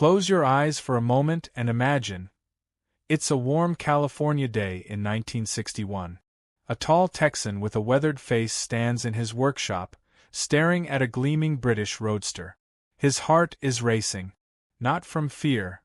Close your eyes for a moment and imagine. It's a warm California day in 1961. A tall Texan with a weathered face stands in his workshop, staring at a gleaming British roadster. His heart is racing. Not from fear,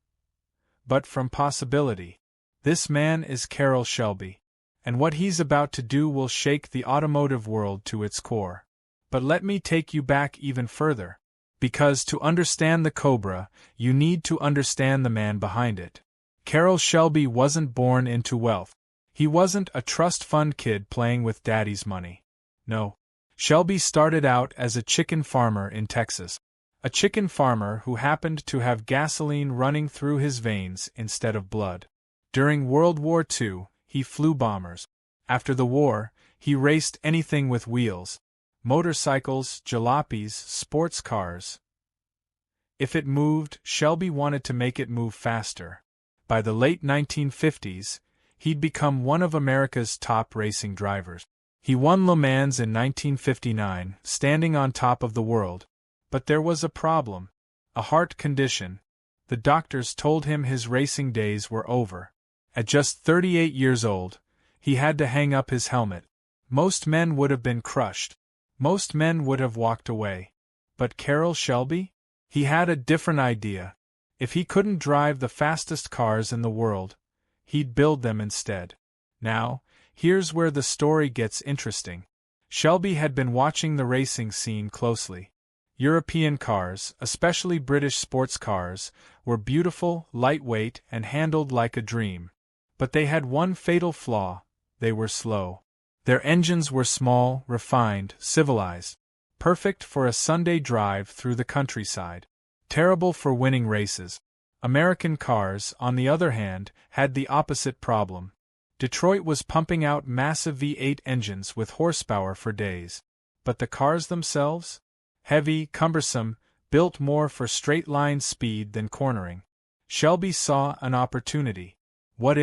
but from possibility. This man is Carroll Shelby, and what he's about to do will shake the automotive world to its core. But let me take you back even further, because to understand the Cobra, you need to understand the man behind it. Carroll Shelby wasn't born into wealth. He wasn't a trust fund kid playing with daddy's money. No. Shelby started out as a chicken farmer in Texas. A chicken farmer who happened to have gasoline running through his veins instead of blood. During World War II, he flew bombers. After the war, he raced anything with wheels. Motorcycles, jalopies, sports cars. If it moved, Shelby wanted to make it move faster. By the late 1950s, he'd become one of America's top racing drivers. He won Le Mans in 1959, standing on top of the world. But there was a problem. A heart condition. The doctors told him his racing days were over. At just 38 years old, he had to hang up his helmet. Most men would have been crushed. Most men would have walked away. But Carroll Shelby? He had a different idea. If he couldn't drive the fastest cars in the world, he'd build them instead. Now, here's where the story gets interesting. Shelby had been watching the racing scene closely. European cars, especially British sports cars, were beautiful, lightweight, and handled like a dream. But they had one fatal flaw: they were slow. Their engines were small, refined, civilized. Perfect for a Sunday drive through the countryside. Terrible for winning races. American cars, on the other hand, had the opposite problem. Detroit was pumping out massive V8 engines with horsepower for days. But the cars themselves? Heavy, cumbersome, built more for straight-line speed than cornering. Shelby saw an opportunity. What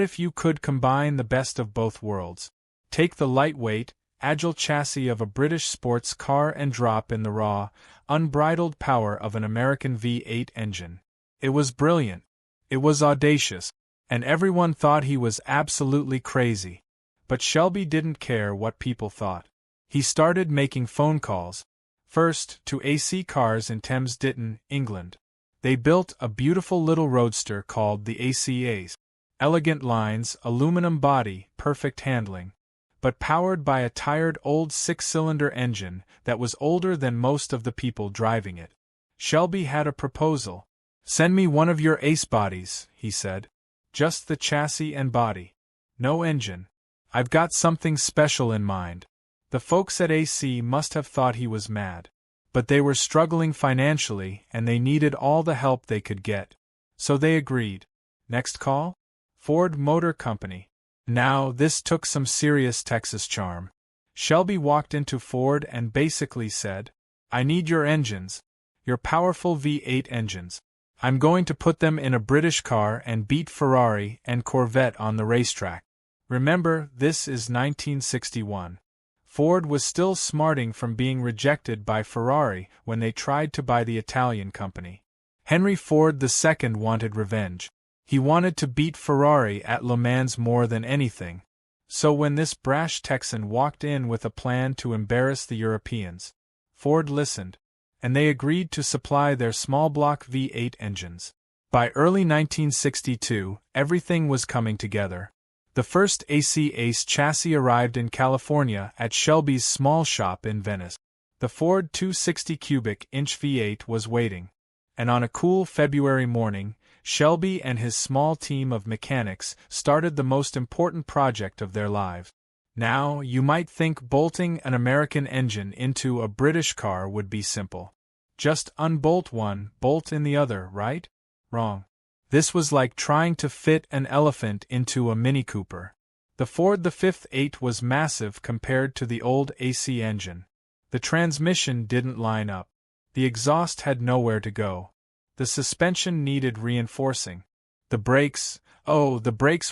if you could combine the best of both worlds? Take the lightweight, agile chassis of a British sports car and drop in the raw, unbridled power of an American V8 engine. It was brilliant. It was audacious. And everyone thought he was absolutely crazy. But Shelby didn't care what people thought. He started making phone calls. First, to AC Cars in Thames Ditton, England. They built a beautiful little roadster called the AC Ace. Elegant lines, aluminum body, perfect handling. But powered by a tired old six-cylinder engine that was older than most of the people driving it. Shelby had a proposal. "Send me one of your Ace bodies," he said. "Just the chassis and body. No engine. I've got something special in mind." The folks at AC must have thought he was mad. But they were struggling financially and they needed all the help they could get. So they agreed. Next call? Ford Motor Company. Now, this took some serious Texas charm. Shelby walked into Ford and basically said, "I need your engines. Your powerful V8 engines. I'm going to put them in a British car and beat Ferrari and Corvette on the racetrack." Remember, this is 1961. Ford was still smarting from being rejected by Ferrari when they tried to buy the Italian company. Henry Ford II wanted revenge. He wanted to beat Ferrari at Le Mans more than anything. So when this brash Texan walked in with a plan to embarrass the Europeans, Ford listened, and they agreed to supply their small-block V8 engines. By early 1962, everything was coming together. The first AC Ace chassis arrived in California at Shelby's small shop in Venice. The Ford 260 cubic-inch V8 was waiting. And on a cool February morning, Shelby and his small team of mechanics started the most important project of their lives. Now, you might think bolting an American engine into a British car would be simple. Just unbolt one, bolt in the other, right? Wrong. This was like trying to fit an elephant into a Mini Cooper. The Ford V8 was massive compared to the old AC engine. The transmission didn't line up. The exhaust had nowhere to go. The suspension needed reinforcing. The brakes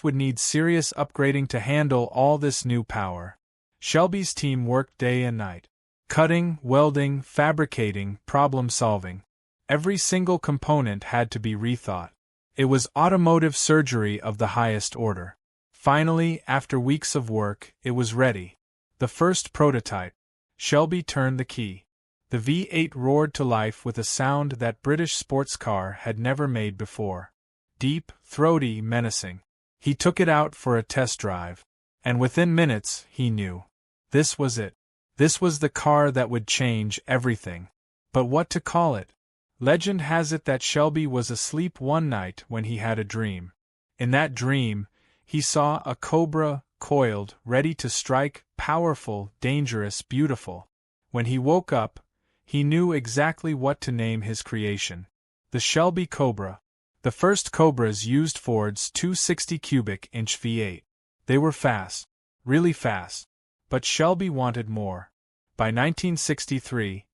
would need serious upgrading to handle all this new power. Shelby's team worked day and night. Cutting, welding, fabricating, problem-solving. Every single component had to be rethought. It was automotive surgery of the highest order. Finally, after weeks of work, it was ready. The first prototype. Shelby turned the key. The V8 roared to life with a sound that British sports car had never made before. Deep, throaty, menacing. He took it out for a test drive. And within minutes, he knew. This was it. This was the car that would change everything. But what to call it? Legend has it that Shelby was asleep one night when he had a dream. In that dream, he saw a Cobra, coiled, ready to strike, powerful, dangerous, beautiful. When he woke up, he knew exactly what to name his creation. The Shelby Cobra. The first Cobras used Ford's 260 cubic inch V8. They were fast. Really fast. But Shelby wanted more. By 1963,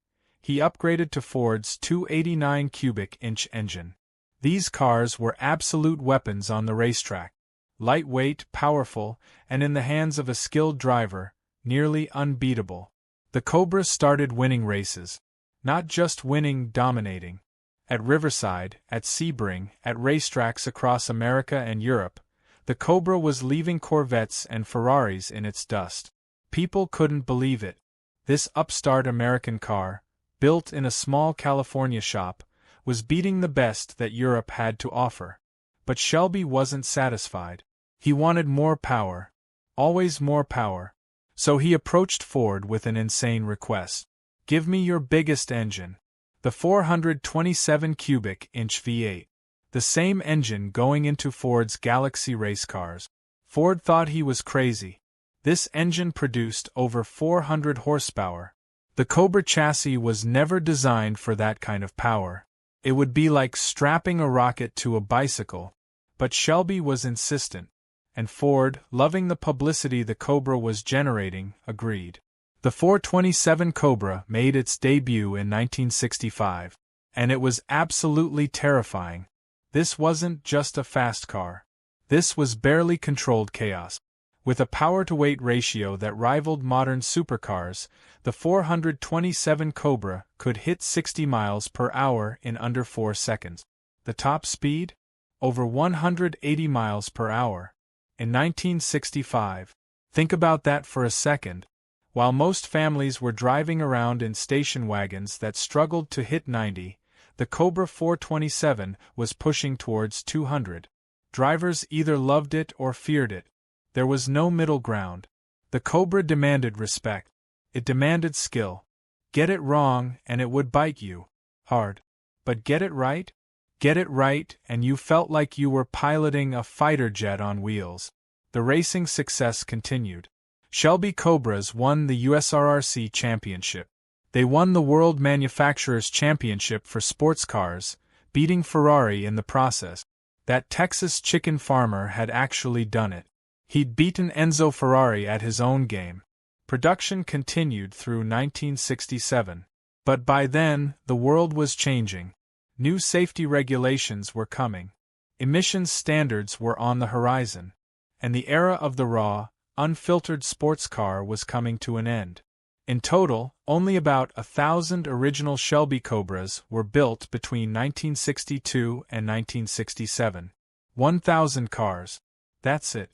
he upgraded to Ford's 289 cubic inch engine. These cars were absolute weapons on the racetrack. Lightweight, powerful, and in the hands of a skilled driver, nearly unbeatable. The Cobra started winning races. Not just winning, dominating. At Riverside, at Sebring, at racetracks across America and Europe, the Cobra was leaving Corvettes and Ferraris in its dust. People couldn't believe it. This upstart American car, built in a small California shop, was beating the best that Europe had to offer. But Shelby wasn't satisfied. He wanted more power. Always more power. So he approached Ford with an insane request. Give me your biggest engine. The 427 cubic inch V8. The same engine going into Ford's Galaxy race cars. Ford thought he was crazy. This engine produced over 400 horsepower. The Cobra chassis was never designed for that kind of power. It would be like strapping a rocket to a bicycle. But Shelby was insistent. And Ford, loving the publicity the Cobra was generating, agreed. The 427 Cobra made its debut in 1965. And it was absolutely terrifying. This wasn't just a fast car. This was barely controlled chaos. With a power-to-weight ratio that rivaled modern supercars, the 427 Cobra could hit 60 miles per hour in under 4 seconds. The top speed? Over 180 miles per hour. In 1965. Think about that for a second. While most families were driving around in station wagons that struggled to hit 90, the Cobra 427 was pushing towards 200. Drivers either loved it or feared it. There was no middle ground. The Cobra demanded respect. It demanded skill. Get it wrong and it would bite you. Hard. But get it right? Get it right and you felt like you were piloting a fighter jet on wheels. The racing success continued. Shelby Cobras won the USRRC championship. They won the World Manufacturers' Championship for sports cars, beating Ferrari in the process. That Texas chicken farmer had actually done it. He'd beaten Enzo Ferrari at his own game. Production continued through 1967. But by then, the world was changing. New safety regulations were coming. Emissions standards were on the horizon. And the era of the raw, unfiltered sports car was coming to an end. In total, only about 1,000 original Shelby Cobras were built between 1962 and 1967. 1,000 cars. That's it.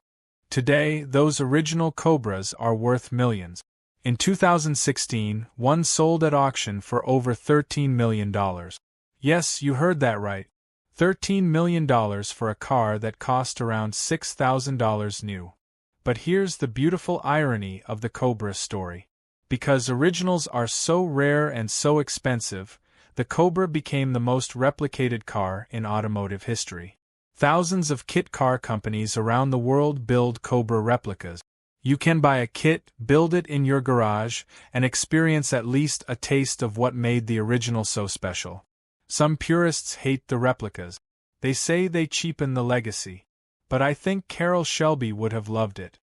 Today, those original Cobras are worth millions. In 2016, one sold at auction for over $13 million. Yes, you heard that right. $13 million for a car that cost around $6,000 new. But here's the beautiful irony of the Cobra story. Because originals are so rare and so expensive, the Cobra became the most replicated car in automotive history. Thousands of kit car companies around the world build Cobra replicas. You can buy a kit, build it in your garage, and experience at least a taste of what made the original so special. Some purists hate the replicas. They say they cheapen the legacy. But I think Carroll Shelby would have loved it.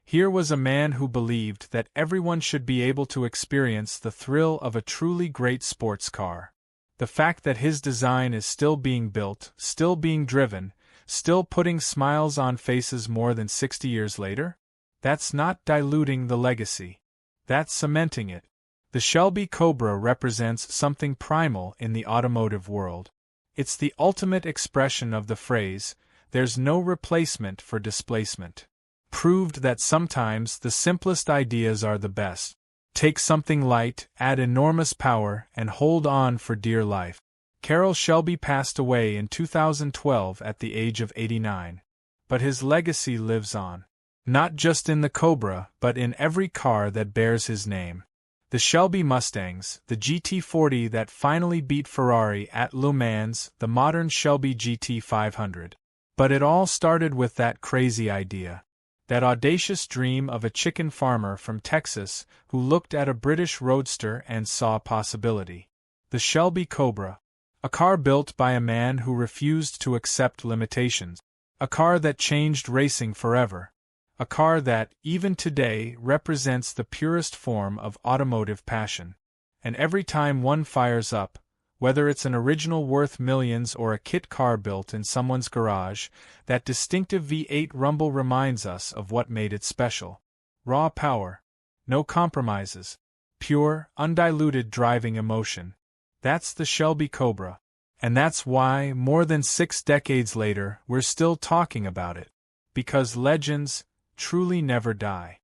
Here was a man who believed that everyone should be able to experience the thrill of a truly great sports car. The fact that his design is still being built, still being driven, still putting smiles on faces more than 60 years later? That's not diluting the legacy. That's cementing it. The Shelby Cobra represents something primal in the automotive world. It's the ultimate expression of the phrase, "There's no replacement for displacement." Proved that sometimes the simplest ideas are the best. Take something light, add enormous power, and hold on for dear life. Carroll Shelby passed away in 2012 at the age of 89. But his legacy lives on. Not just in the Cobra, but in every car that bears his name. The Shelby Mustangs, the GT40 that finally beat Ferrari at Le Mans, the modern Shelby GT500. But it all started with that crazy idea. That audacious dream of a chicken farmer from Texas who looked at a British roadster and saw possibility. The Shelby Cobra. A car built by a man who refused to accept limitations. A car that changed racing forever. A car that, even today, represents the purest form of automotive passion. And every time one fires up, whether it's an original worth millions or a kit car built in someone's garage, that distinctive V8 rumble reminds us of what made it special. Raw power. No compromises. Pure, undiluted driving emotion. That's the Shelby Cobra. And that's why, more than 6 decades later, we're still talking about it. Because legends truly never die.